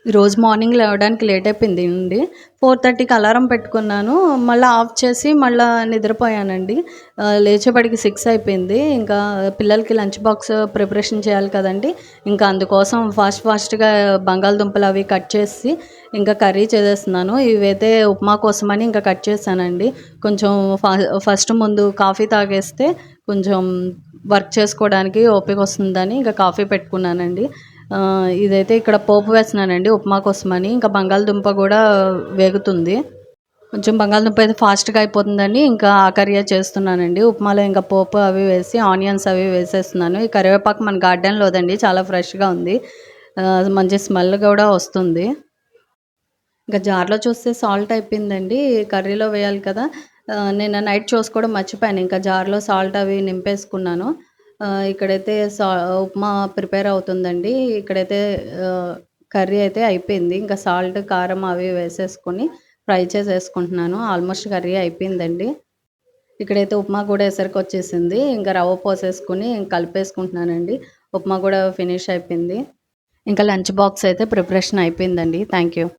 ఈరోజు మార్నింగ్ లేవడానికి లేట్ అయిపోయిందండి. 4:30కి అలారం పెట్టుకున్నాను. మళ్ళా ఆఫ్ చేసి మళ్ళా నిద్రపోయానండి. లేచేపాటికి 6 అయిపోయింది. ఇంకా పిల్లలకి లంచ్ బాక్స్ ప్రిపరేషన్ చేయాలి కదండీ! ఇంకా అందుకోసం ఫాస్ట్‌గా బంగాళదుంపలు అవి కట్ చేసి ఇంకా కర్రీ చేసేస్తున్నాను. ఇవైతే ఉప్మా కోసమని ఇంకా కట్ చేశానండి. కొంచెం ఫస్ట్ ముందు కాఫీ తాగేస్తే కొంచెం వర్క్ చేసుకోవడానికి ఓపిక వస్తుందని ఇంకా కాఫీ పెట్టుకున్నానండి. ఇదైతే ఇక్కడ పోపు వేస్తున్నానండి ఉప్మా కోసమని. ఇంకా బంగాళదుంప కూడా వేగుతుంది. కొంచెం బంగాళదుంప అయితే ఫాస్ట్‌గా అయిపోతుందని ఇంకా ఆ కర్రీయే చేస్తున్నానండి. ఉప్మాలో ఇంకా పోపు అవి వేసి ఆనియన్స్ అవి వేసేస్తున్నాను. ఈ కరివేపాకు మన గార్డెన్‌లోదండి, చాలా ఫ్రెష్‌గా ఉంది. మంచి స్మెల్ కూడా వస్తుంది. ఇంకా జార్‌లో చూస్తే సాల్ట్ అయిపోయిందండి. కర్రీలో వేయాలి కదా! నిన్న నైట్ చూసుకోవడం మర్చిపోయాను. ఇంకా జార్‌లో సాల్ట్ అవి నింపేసుకున్నాను. ఇక్కడైతే ఉప్మా ప్రిపేర్ అవుతుందండి. ఇక్కడైతే ఆహ్, కర్రీ అయితే అయిపోయింది. ఇంకా సాల్ట్, కారం అవి వేసేసుకొని ఫ్రై చేసేసుకుంటున్నాను. ఆల్మోస్ట్ కర్రీ అయిపోయిందండి. ఇక్కడైతే ఉప్మా కూడా ఎసరికొచ్చేసింది. ఇంకా రవ్వ పోసేసుకొని కలిపేసుకుంటున్నానండి. ఉప్మా కూడా ఫినిష్ అయిపోయింది. ఇంకా లంచ్ బాక్స్ అయితే ప్రిపరేషన్ అయిపోయిందండి. Thank you.